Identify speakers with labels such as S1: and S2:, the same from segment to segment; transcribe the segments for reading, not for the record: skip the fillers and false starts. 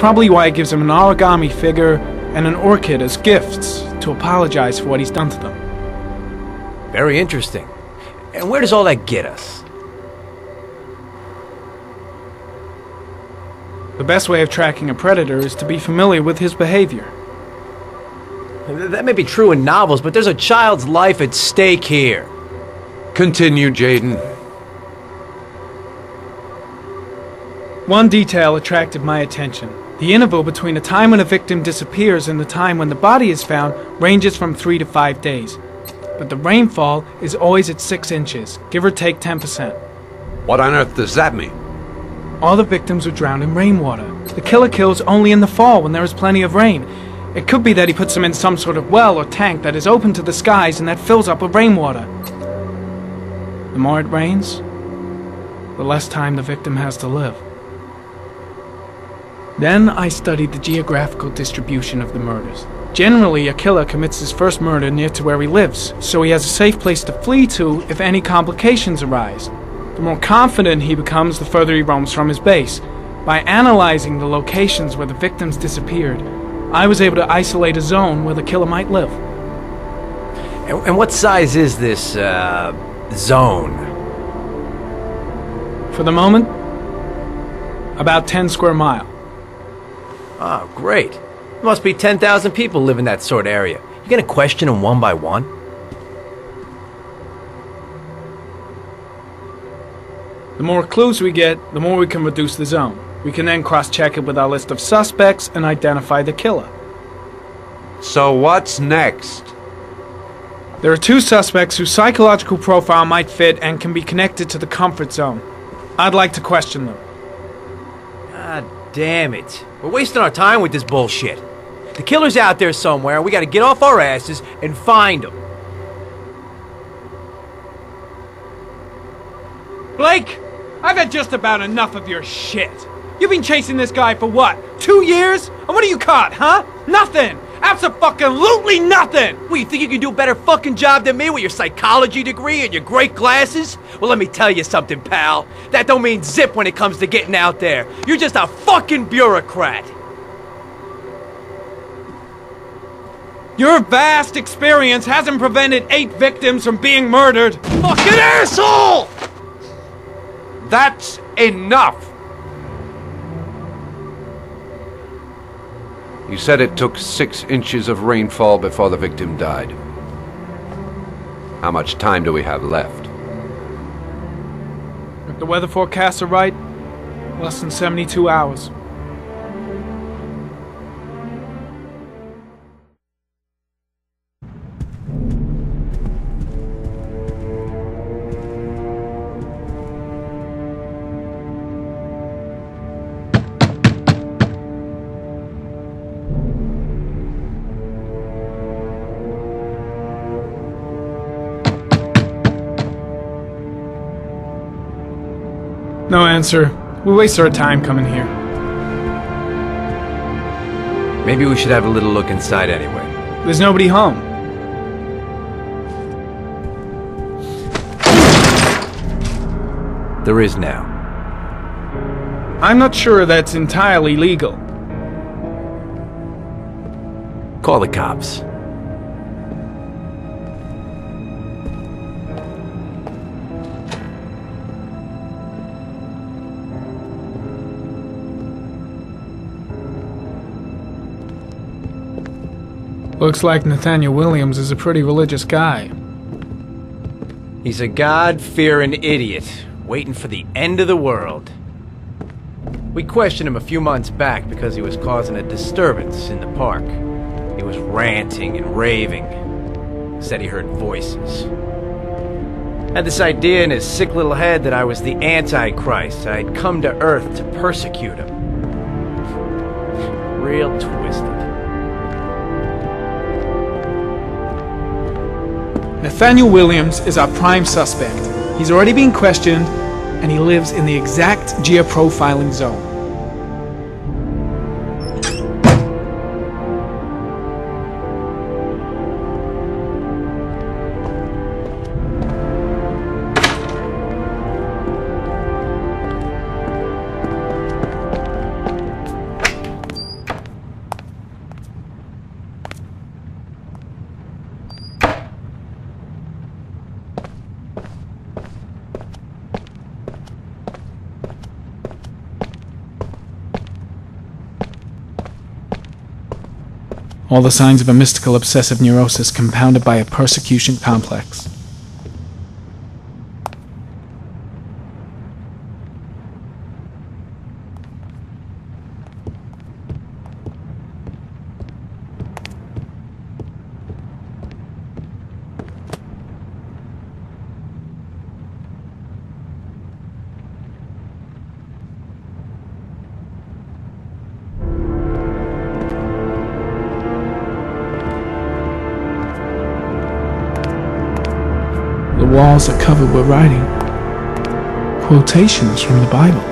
S1: Probably why he gives them an origami figure and an orchid as gifts to apologize for what he's done to them.
S2: Very interesting. And where does all that get us?
S1: The best way of tracking a predator is to be familiar with his behavior.
S2: That may be true in novels, but there's a child's life at stake here.
S3: Continue, Jaden.
S1: One detail attracted my attention. The interval between the time when a victim disappears and the time when the body is found ranges from 3 to 5 days. But the rainfall is always at 6 inches, give or take 10%.
S3: What on earth does that mean?
S1: All the victims were drowned in rainwater. The killer kills only in the fall when there is plenty of rain. It could be that he puts them in some sort of well or tank that is open to the skies and that fills up with rainwater. The more it rains, the less time the victim has to live. Then I studied the geographical distribution of the murders. Generally, a killer commits his first murder near to where he lives, so he has a safe place to flee to if any complications arise. The more confident he becomes, the further he roams from his base. By analyzing the locations where the victims disappeared, I was able to isolate a zone where the killer might live.
S2: And what size is this, zone?
S1: For the moment, about 10 square miles.
S2: Oh, great. There must be 10,000 people live in that sort of area. You gonna question them one by one?
S1: The more clues we get, the more we can reduce the zone. We can then cross-check it with our list of suspects and identify the killer.
S3: So what's next?
S1: There are 2 suspects whose psychological profile might fit and can be connected to the comfort zone. I'd like to question them.
S2: God damn it. We're wasting our time with this bullshit. The killer's out there somewhere, and we gotta get off our asses and find him.
S1: Blake, I've had just about enough of your shit. You've been chasing this guy for what, 2 years? And what have you caught, huh? Nothing! Abso-fucking-lutely nothing!
S2: What, you think you can do a better fucking job than me with your psychology degree and your great glasses? Well, let me tell you something, pal. That don't mean zip when it comes to getting out there. You're just a fucking bureaucrat.
S1: Your vast experience hasn't prevented 8 victims from being murdered.
S2: Fucking asshole!
S3: That's enough! You said it took 6 inches of rainfall before the victim died. How much time do we have left?
S1: If the weather forecasts are right, less than 72 hours. No answer. We waste our time coming here.
S2: Maybe we should have a little look inside anyway.
S1: There's nobody home.
S2: There is now.
S1: I'm not sure that's entirely legal.
S2: Call the cops.
S1: Looks like Nathaniel Williams is a pretty religious guy.
S2: He's a God-fearing idiot, waiting for the end of the world. We questioned him a few months back because he was causing a disturbance in the park. He was ranting and raving. Said he heard voices. Had this idea in his sick little head that I was the Antichrist. I'd come to Earth to persecute him. Real twisted.
S1: Nathaniel Williams is our prime suspect. He's already been questioned, and he lives in the exact geoprofiling zone. All the signs of a mystical obsessive neurosis compounded by a persecution complex. The walls are covered with writing. Quotations from the Bible.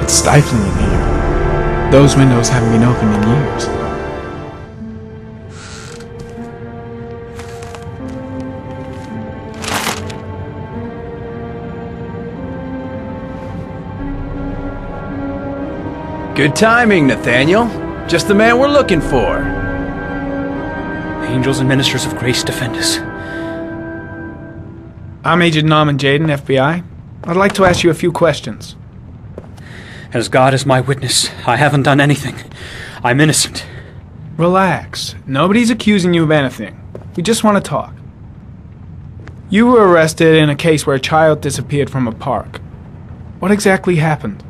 S1: It's stifling in here. Those windows haven't been opened in years.
S2: Good timing, Nathaniel. Just the man we're looking for.
S4: Angels and ministers of grace defend us.
S1: I'm Agent Norman Jaden, FBI. I'd like to ask you a few questions.
S4: As God is my witness, I haven't done anything. I'm innocent.
S1: Relax. Nobody's accusing you of anything. We just want to talk. You were arrested in a case where a child disappeared from a park. What exactly happened?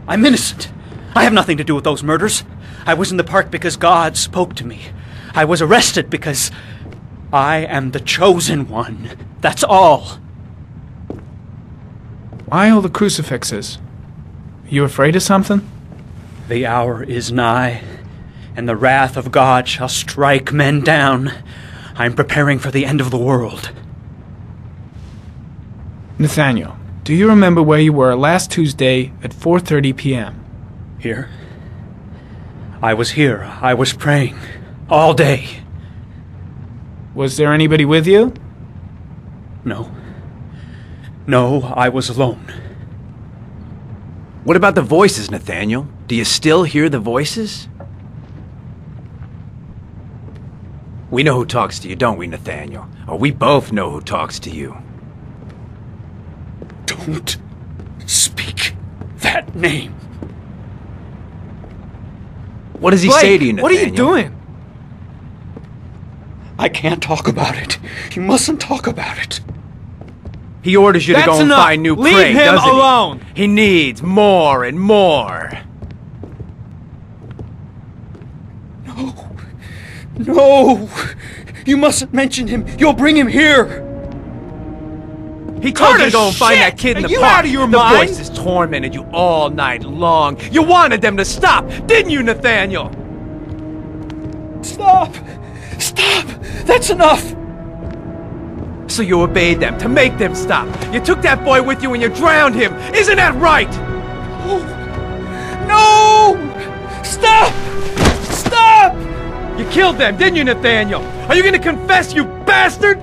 S4: I'm innocent. I have nothing to do with those murders. I was in the park because God spoke to me. I was arrested because I am the chosen one. That's all.
S1: Why all the crucifixes? Are you afraid of something?
S4: The hour is nigh, and the wrath of God shall strike men down. I'm preparing for the end of the world.
S1: Nathaniel, do you remember where you were last Tuesday at 4:30 p.m.?
S4: Here? I was here. I was praying. All day.
S1: Was there anybody with you?
S4: No. No, I was alone.
S2: What about the voices, Nathaniel? Do you still hear the voices? We know who talks to you, don't we, Nathaniel? Or we both know who talks to you.
S4: Don't speak that name.
S2: What does he
S1: Blake,
S2: say to you, Nathaniel?
S1: what are you doing?
S4: I can't talk about it. You mustn't talk about it.
S2: He orders you to
S1: That's
S2: go and
S1: enough.
S2: find new
S1: Leave
S2: prey,
S1: him
S2: doesn't he?
S1: alone.
S2: He needs more and more.
S4: No. No. You mustn't mention him. You'll bring him here.
S2: He told you to go and find
S1: shit!
S2: that kid in the
S1: Are you
S2: park.
S1: out of your
S2: the
S1: mind?
S2: voices tormented you all night long. You wanted them to stop, didn't you, Nathaniel?
S4: Stop. Stop. That's enough.
S2: So you obeyed them to make them stop. You took that boy with you and you drowned him. Isn't that right?
S4: No. Stop. Stop.
S2: You killed them, didn't you, Nathaniel? Are you gonna confess, you bastard?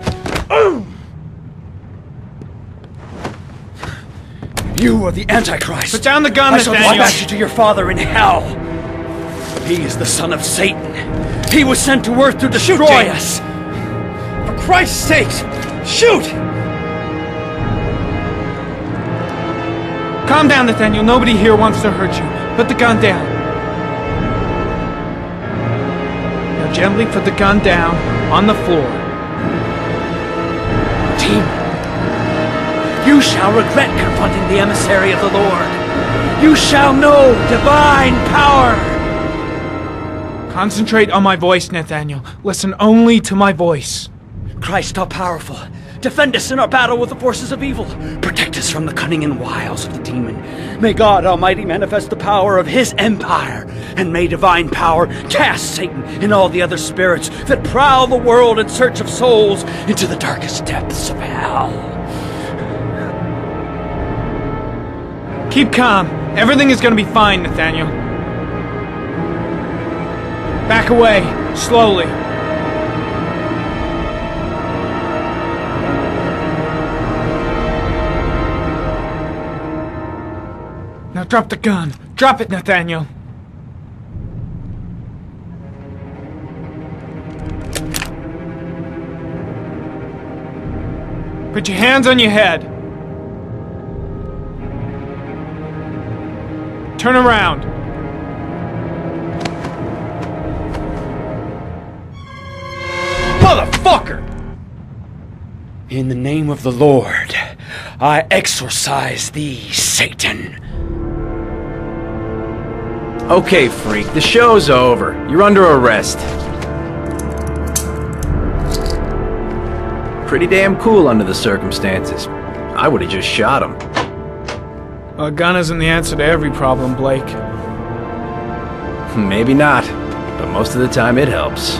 S4: You are the Antichrist.
S1: Put down the gun,
S4: I shall
S1: Nathaniel.
S4: dispatch you to your father in hell. He is the son of Satan. He was sent to earth to destroy
S2: James.
S4: us. For Christ's sake, shoot!
S1: Calm down, Nathaniel. Nobody here wants to hurt you. Put the gun down. Now gently put the gun down on the floor.
S4: Demon, you shall regret confronting the emissary of the Lord. You shall know divine power.
S1: Concentrate on my voice, Nathaniel. Listen only to my voice.
S4: Christ all-powerful, defend us in our battle with the forces of evil. Protect us from the cunning and wiles of the demon. May God Almighty manifest the power of His empire, and may divine power cast Satan and all the other spirits that prowl the world in search of souls into the darkest depths of hell.
S1: Keep calm. Everything is gonna be fine, Nathaniel. Back away, slowly. Now drop the gun. Drop it, Nathaniel. Put your hands on your head. Turn around.
S2: Motherfucker!
S4: In the name of the Lord, I exorcise thee, Satan.
S2: Okay, freak, the show's over. You're under arrest. Pretty damn cool under the circumstances. I would've just shot him.
S1: A gun isn't the answer to every problem, Blake.
S2: Maybe not, but most of the time it helps.